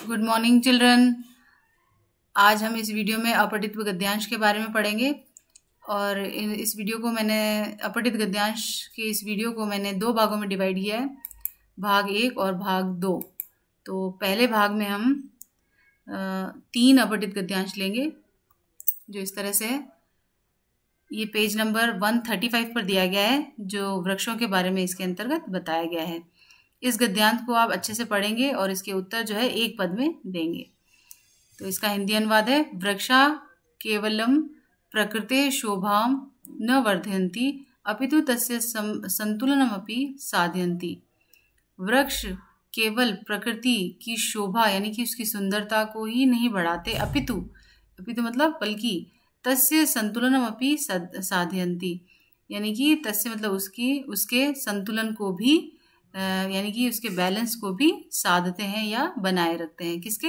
Good morning children. आज हम इस वीडियो में अपठित गद्यांश के बारे में पढ़ेंगे और इस वीडियो को मैंने अपठित गद्यांश के इस वीडियो को मैंने दो भागों में डिवाइड किया है, भाग 1 और भाग 2। तो पहले भाग में हम 3 अपठित गद्यांश लेंगे जो इस तरह से है। ये पेज नंबर 135 पर दिया गया है जो वृक्षों के बारे में इसके अंतर्गत बताया गया है। इस गद्यांश को आप अच्छे से पढ़ेंगे और इसके उत्तर जो है एक पद में देंगे। तो इसका हिंदी अनुवाद है, वृक्षा केवलम प्रकृते शोभाम न वर्धयन्ति अपितु तस्य संतुलनमपि साधयन्ति। वृक्ष केवल प्रकृति की शोभा यानी कि उसकी सुंदरता को ही नहीं बढ़ाते, अपितु मतलब बल्कि तस्य संतुलनमपि साधयन्ति यानी कि तस्य मतलब उसके संतुलन को भी यानी कि उसके बैलेंस को भी साधते हैं या बनाए रखते हैं। किसके?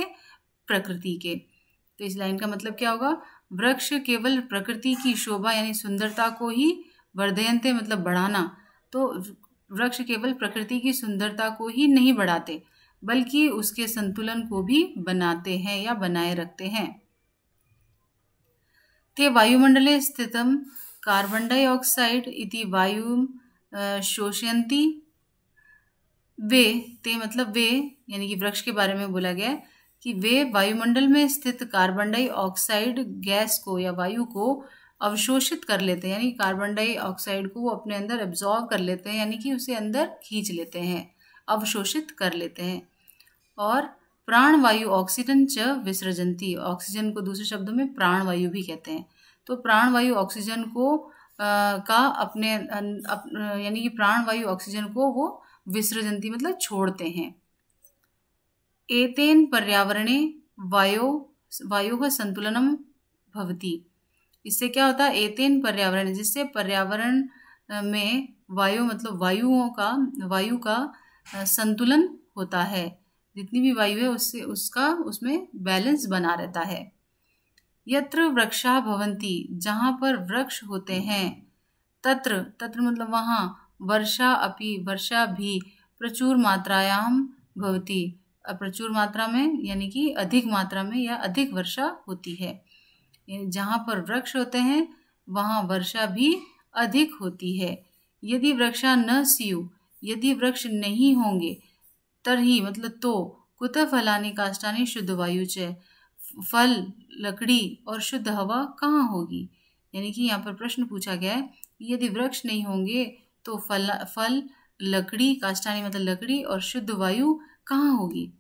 प्रकृति के। तो इस लाइन का मतलब क्या होगा? वृक्ष केवल प्रकृति की शोभा यानी सुंदरता को ही वर्धयन्ते मतलब बढ़ाना, तो वृक्ष केवल प्रकृति की सुंदरता को ही नहीं बढ़ाते बल्कि उसके संतुलन को भी बनाते हैं या बनाए रखते हैं। ते वायुमंडले स्थितम कार्बन डाइऑक्साइड इति वायुम शोषयन्ति। वे ते मतलब वे यानी कि वृक्ष के बारे में बोला गया है कि वे वायुमंडल में स्थित कार्बन डाइऑक्साइड गैस को या वायु को अवशोषित कर लेते हैं, यानी कार्बन डाइऑक्साइड को वो अपने अंदर एब्जॉर्ब कर लेते हैं यानी कि उसे अंदर खींच लेते हैं, अवशोषित कर लेते हैं। और प्राण वायु ऑक्सीजन च विसर्जन्ति, ऑक्सीजन को दूसरे शब्दों में प्राण वायु भी कहते हैं। तो प्राण वायु ऑक्सीजन को का अपने यानी कि प्राण वायु ऑक्सीजन को वो विसर्जन्ति मतलब छोड़ते हैं। एतेन पर्यावरणे वायोः संतुलनम भवति। इससे क्या होता है? एतेन पर्यावरण, जिससे पर्यावरण में वायु मतलब वायु का संतुलन होता है। जितनी भी वायु है उसमें बैलेंस बना रहता है। यत्र वृक्षा भवन्ति, जहाँ पर वृक्ष होते हैं, तत्र मतलब वहाँ, वर्षा भी प्रचुर मात्रायाम भवति, प्रचुर मात्रा में यानी कि अधिक मात्रा में या अधिक वर्षा होती है। जहाँ पर वृक्ष होते हैं वहाँ वर्षा भी अधिक होती है। यदि वृक्षा न स्युः, यदि वृक्ष नहीं होंगे, तर्हि मतलब तो, कुतः फलानि काष्ठानि शुद्ध वायु च, फल लकड़ी और शुद्ध हवा कहाँ होगी। यानी कि यहाँ पर प्रश्न पूछा गया है, यदि वृक्ष नहीं होंगे तो फल लकड़ी, काष्ठानि मतलब लकड़ी और शुद्ध वायु कहाँ होगी।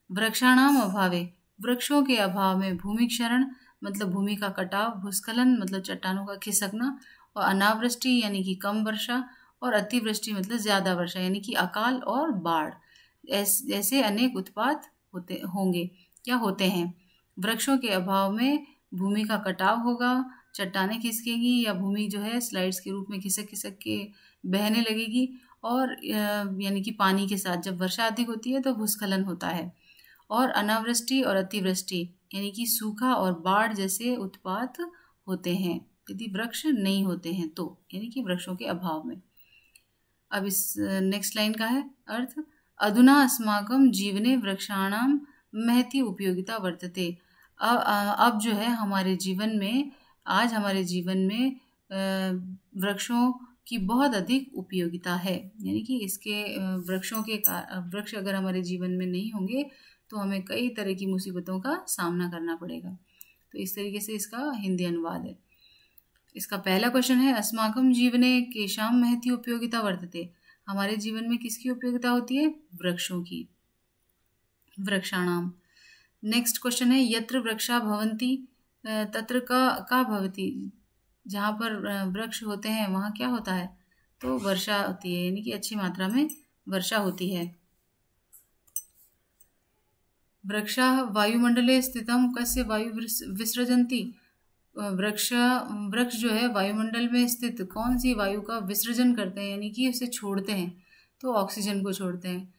वृक्षाणाम अभावे, वृक्षों के अभाव में, भूमि क्षरण मतलब भूमि का कटाव, भूस्खलन मतलब चट्टानों का खिसकना, और अनावृष्टि यानी कि कम वर्षा, और अतिवृष्टि मतलब ज्यादा वर्षा यानी कि अकाल और बाढ़, ऐसे अनेक उत्पात होते हैं। वृक्षों के अभाव में भूमि का कटाव होगा, चट्टानें खिसकेंगी या भूमि जो है स्लाइड्स के रूप में खिसक के बहने लगेगी, और यानी कि पानी के साथ जब वर्षा अधिक होती है तो भूस्खलन होता है। और अनावृष्टि और अतिवृष्टि यानी कि सूखा और बाढ़ जैसे उत्पात होते हैं यदि वृक्ष नहीं होते हैं तो, यानी कि वृक्षों के अभाव में। अब इस नेक्स्ट लाइन का है अर्थ, अधुना अस्माकं जीवने वृक्षाणाम महती उपयोगिता वर्तते। अब जो है हमारे जीवन में, आज हमारे जीवन में वृक्षों की बहुत अधिक उपयोगिता है, यानी कि इसके वृक्ष अगर हमारे जीवन में नहीं होंगे तो हमें कई तरह की मुसीबतों का सामना करना पड़ेगा। तो इस तरीके से इसका हिंदी अनुवाद है। इसका पहला क्वेश्चन है, अस्माकं जीवने केषां महती उपयोगिता वर्तते, हमारे जीवन में किसकी उपयोगिता होती है? वृक्षों की, वृक्षाणाम। नेक्स्ट क्वेश्चन है, यत्र वृक्षा भवन्ति तत्र का भवति, जहाँ पर वृक्ष होते हैं वहाँ क्या होता है? तो वर्षा होती है, यानी कि अच्छी मात्रा में वर्षा होती है। वृक्षा वायुमंडले स्थितम कस्य वायु विसर्जन्ति, वृक्ष जो है वायुमंडल में स्थित कौन सी वायु का विसर्जन करते हैं यानी कि उसे छोड़ते हैं, तो ऑक्सीजन को छोड़ते हैं।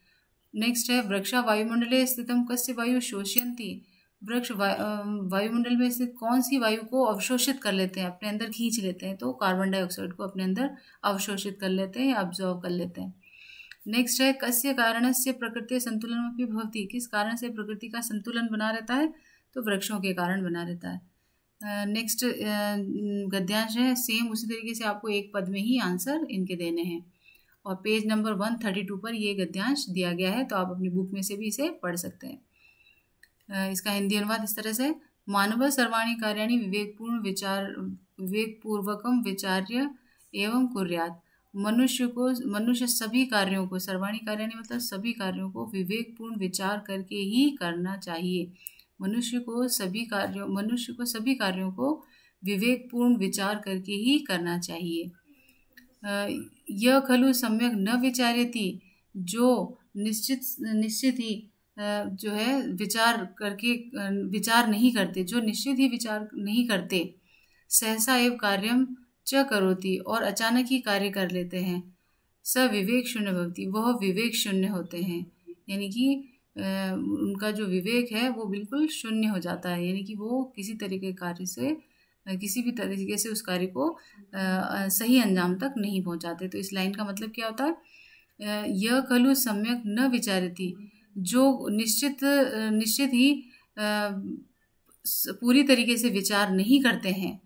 नेक्स्ट है, वृक्षा वायुमंडले स्थितम कस्य वायु शोषयन्ति, वृक्ष वायुमंडल में स्थित कौन सी वायु को अवशोषित कर लेते हैं, अपने अंदर खींच लेते हैं, तो कार्बन डाइऑक्साइड को अपने अंदर अवशोषित कर लेते हैं या अब्जॉर्व कर लेते हैं। नेक्स्ट है कस्य कारणस्य प्रकृति संतुलनमपि भवति, किस कारण से प्रकृति का संतुलन बना रहता है, तो वृक्षों के कारण बना रहता है। नेक्स्ट गद्यांश है सेम उसी तरीके से आपको एक पद में ही आंसर इनके देने हैं और पेज नंबर 132 पर ये गद्यांश दिया गया है, तो आप अपनी बुक में से भी इसे पढ़ सकते हैं। इसका हिंदी अनुवाद इस तरह से, मानव सर्वाणि कार्याणि विवेकपूर्वकम विचार्य एवं कुर्यात्, मनुष्य सभी कार्यों को, सर्वाणि कार्याणि मतलब सभी कार्यों को विवेकपूर्ण विचार करके ही करना चाहिए। मनुष्य को सभी कार्यों को विवेकपूर्ण विचार करके ही करना चाहिए। यह खलु सम्यक न विचार्यति, जो निश्चित ही जो है विचार नहीं करते, जो निश्चित ही विचार नहीं करते, सहसा एव कार्यम च करोति, और अचानक ही कार्य कर लेते हैं, स विवेक शून्य भवति, वह विवेक शून्य होते हैं। यानी कि उनका जो विवेक है वो बिल्कुल शून्य हो जाता है, यानी कि वो किसी तरीके कार्य से किसी भी तरीके से उस कार्य को सही अंजाम तक नहीं पहुंचाते। तो इस लाइन का मतलब क्या होता है, यह खलु सम्यक न विचारति, जो निश्चित ही पूरी तरीके से विचार नहीं करते हैं,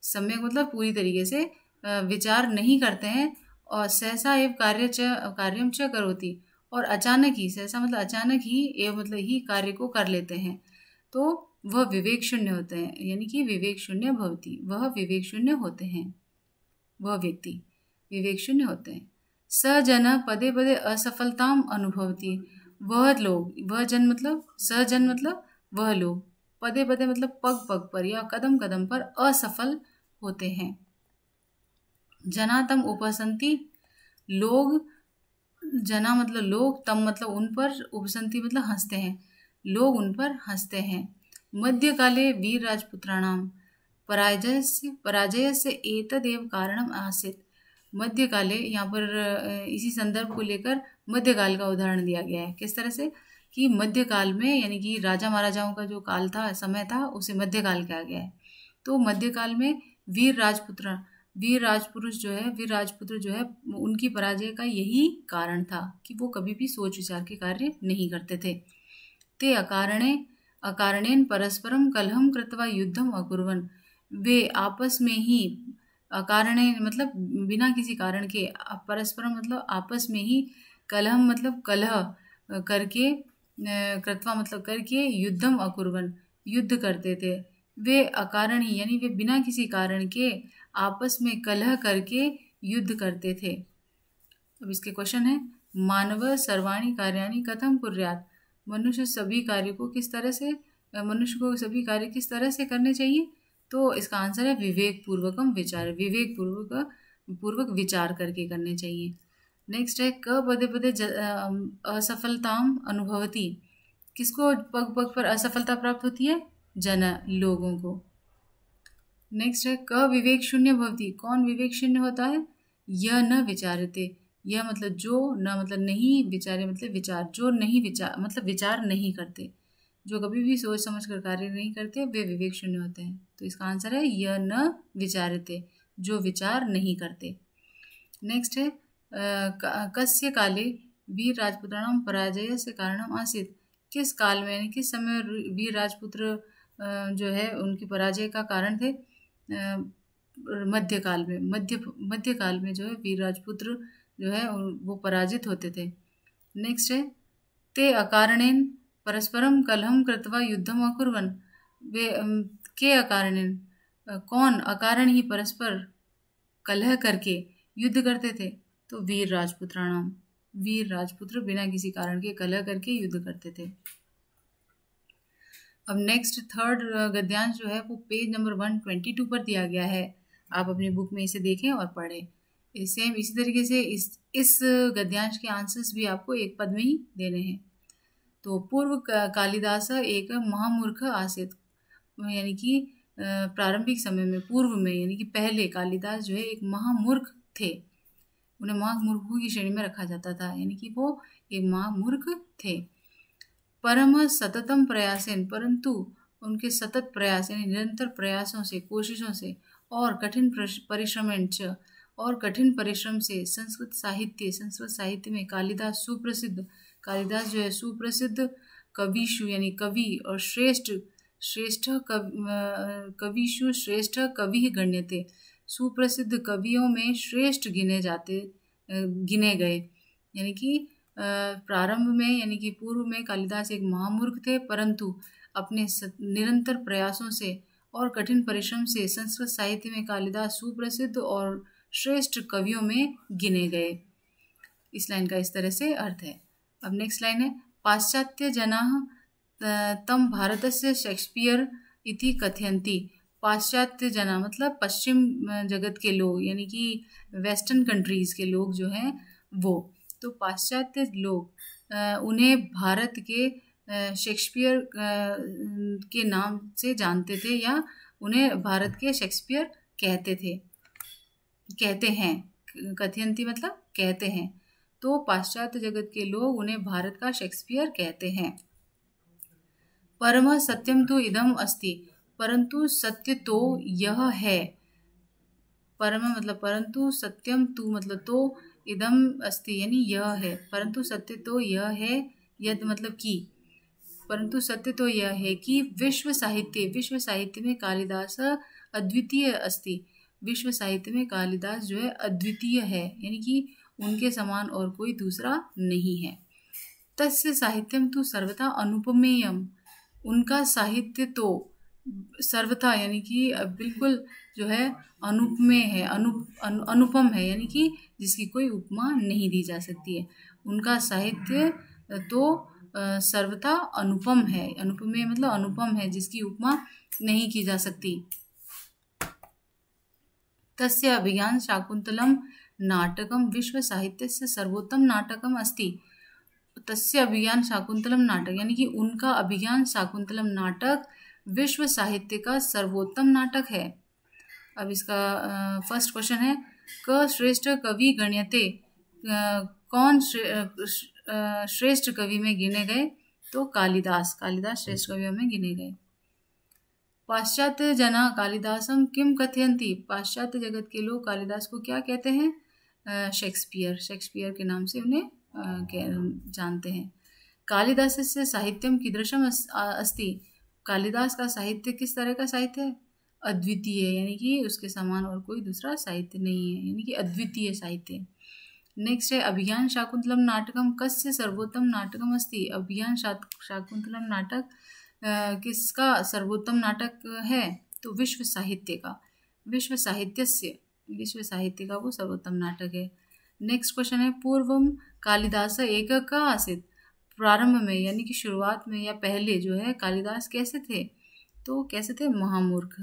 सम्यक मतलब पूरी तरीके से विचार नहीं करते हैं, और सहसा एव कार्यम च करोति, और अचानक ही, सहसा मतलब अचानक ही, एव मतलब ही कार्य को कर लेते हैं, तो वह विवेक शून्य होते हैं, यानी कि विवेक शून्य भवति, वह विवेक शून्य होते हैं, वह व्यक्ति विवेक शून्य होते हैं। स जन पदे पदे असफलताम अनुभवति, वह लोग, वह जन मतलब सजन मतलब वह लोग, पदे पदे मतलब पग पग पर या कदम कदम पर असफल होते हैं। जना तम उपसंति, लोग, जना मतलब लोग, तम मतलब उन पर, उपसंति मतलब हंसते हैं, लोग उन पर हंसते हैं। मध्यकाले वीर राजपुत्राणाम पराजयस्य एतदेव कारणम आसीत्, मध्यकाले, यहाँ पर इसी संदर्भ को लेकर मध्यकाल का उदाहरण दिया गया है। किस तरह से कि मध्यकाल में, यानी कि राजा महाराजाओं का जो काल था, समय था, उसे मध्यकाल कहा गया है। तो मध्यकाल में वीर राजपुत्र जो है उनकी पराजय का यही कारण था कि वो कभी भी सोच विचार के कार्य नहीं करते थे। ते अकारणेन परस्परम कलहम कृत्वा युद्धम अकुर्वन्, वे आपस में ही, अकारणे मतलब बिना किसी कारण के, परस्परम मतलब आपस में ही, कलहम मतलब कलह करके, कृत्वा मतलब करके, युद्धम अकुर्वन् युद्ध करते थे। वे अकारण ही, यानी वे बिना किसी कारण के आपस में कलह करके युद्ध करते थे। अब इसके क्वेश्चन है, मानव सर्वाणि कार्याणि कथम कुर्यात्, मनुष्य सभी कार्य को किस तरह से, मनुष्य को सभी कार्य किस तरह से करने चाहिए, तो इसका आंसर है विवेक पूर्वकम विचार, विवेक पूर्वक विचार करके करने चाहिए। नेक्स्ट है क पदे पदे असफलताम अनुभवती, किसको पग पग पर असफलता प्राप्त होती है, जन, लोगों को। नेक्स्ट है क विवेक शून्य भवती, कौन विवेक शून्य होता है, यह न विचारते, यह मतलब जो, न मतलब नहीं, विचारे मतलब विचार, जो नहीं विचार मतलब विचार नहीं करते, जो कभी भी सोच समझ कर कार्य नहीं करते, वे विवेक शून्य होते हैं। तो इसका आंसर है यह न विचारते, जो विचार नहीं करते। नेक्स्ट है कस्य काले वीर राजपुत्राणाम पराजय से कारणम आसीत्, किस काल में, यानी किस समय वीर राजपुत्र जो है उनकी पराजय का कारण थे, मध्यकाल में, मध्यकाल में जो है वीर राजपुत्र जो है वो पराजित होते थे। नेक्स्ट है ते अकारणेन परस्परम कलहम कृत्वा युद्धम अकुर्वन्, वे के अकारणेन, कौन अकारण ही परस्पर कलह करके युद्ध करते थे, तो वीर राजपुत्राणाम, वीर राजपुत्र बिना किसी कारण के कलह करके युद्ध करते थे। अब नेक्स्ट थर्ड गद्यांश जो है वो पेज नंबर 122 पर दिया गया है, आप अपनी बुक में इसे देखें और पढ़ें। सेम इसी तरीके से इस गद्यांश के आंसर्स भी आपको एक पद में ही देने हैं। तो पूर्व कालिदास एक महामूर्ख आसीत्, यानी कि प्रारंभिक समय में, पूर्व में, यानी कि पहले कालिदास जो है एक महामूर्ख थे, उन्हें महामूर्खों की श्रेणी में रखा जाता था, यानी कि वो एक महामूर्ख थे। परम सततम प्रयासेन, परंतु उनके सतत प्रयास यानी निरंतर प्रयासों से, कोशिशों से, और कठिन परिश्रमेण च, और कठिन परिश्रम से संस्कृत साहित्य में कालिदास सुप्रसिद्ध, कालिदास जो है सुप्रसिद्ध कविषु यानी कवि और कविषु श्रेष्ठ कवि गण्यते, सुप्रसिद्ध कवियों में श्रेष्ठ गिने गए। यानी कि प्रारंभ में यानी कि पूर्व में कालिदास एक महामूर्ख थे, परंतु अपने निरंतर प्रयासों से और कठिन परिश्रम से संस्कृत साहित्य में कालिदास सुप्रसिद्ध और श्रेष्ठ कवियों में गिने गए। इस लाइन का इस तरह से अर्थ है। अब नेक्स्ट लाइन है, पाश्चात्य जनाः तम भारतस्य शेक्सपियर इति कथयन्ति। पाश्चात्य जना मतलब पश्चिम जगत के लोग, यानी कि वेस्टर्न कंट्रीज के लोग जो हैं वो। तो पाश्चात्य लोग उन्हें भारत के शेक्सपियर के नाम से जानते थे, या उन्हें भारत के शेक्सपियर कहते हैं। कथयन्ति मतलब कहते हैं। तो पाश्चात्य जगत के लोग उन्हें भारत का शेक्सपियर कहते हैं। परमः सत्यम तो इदम अस्ति, परंतु सत्य तो यह है। परम मतलब परंतु, सत्यम तु मतलब तो, इदम अस्ति यानी यह है, परंतु सत्य तो यह है, यद मतलब कि, परंतु सत्य तो यह है कि विश्व साहित्य में कालिदास अद्वितीय अस्ति। विश्व साहित्य में कालिदास जो है अद्वितीय है, यानी कि उनके समान और कोई दूसरा नहीं है। तस्य साहित्यम तो सर्वथा अनुपमेयम, उनका साहित्य तो सर्वथा यानी कि बिल्कुल जो है अनुपमेय है, अनुपम है, यानी कि जिसकी कोई उपमा नहीं दी जा सकती है। उनका साहित्य तो सर्वथा अनुपम है, अनुपमेय मतलब अनुपम है, जिसकी उपमा नहीं की जा सकती। तस्य अभिज्ञान शाकुंतलम नाटकम विश्व साहित्यस्य सर्वोत्तम नाटकम अस्ति। तस्य अभिज्ञान शाकुंतलम नाटक यानी कि उनका अभिज्ञान शाकुंतलम नाटक विश्व साहित्य का सर्वोत्तम नाटक है। अब इसका फर्स्ट क्वेश्चन है, क श्रेष्ठ कवि गण्यते, कौन श्रेष्ठ कवि में गिने गए? तो कालिदास श्रेष्ठ कवियों में गिने गए। पाश्चात्य जना कालिदासम किम कथयन्ति, पाश्चात्य जगत के लोग कालिदास को क्या कहते हैं? शेक्सपियर के नाम से उन्हें जानते हैं। कालिदास से साहित्यम कीदृशम अस्ति, कालिदास का साहित्य किस तरह का साहित्य है? अद्वितीय, यानी कि उसके समान और कोई दूसरा साहित्य नहीं है, यानी कि अद्वितीय साहित्य। नेक्स्ट है, अभिज्ञान शाकुंतलम नाटकम कस्य सर्वोत्तम नाटकम अस्ति। अभिज्ञान शाकुंतलम नाटक किसका सर्वोत्तम नाटक है? तो विश्व साहित्य का वो सर्वोत्तम नाटक है। नेक्स्ट क्वेश्चन है, पूर्वम कालिदास एक का आसित, प्रारंभ में यानी कि शुरुआत में या पहले जो है कालिदास कैसे थे? तो कैसे थे? महामूर्ख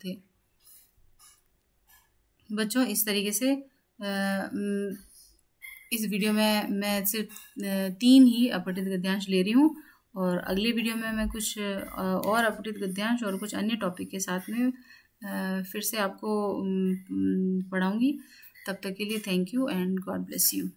थे। बच्चों इस तरीके से इस वीडियो में मैं सिर्फ 3 ही अपठित गद्यांश ले रही हूँ, और अगले वीडियो में मैं कुछ और अपठित गद्यांश और कुछ अन्य टॉपिक के साथ में फिर से आपको पढ़ाऊँगी। तब तक के लिए thank you and God bless you.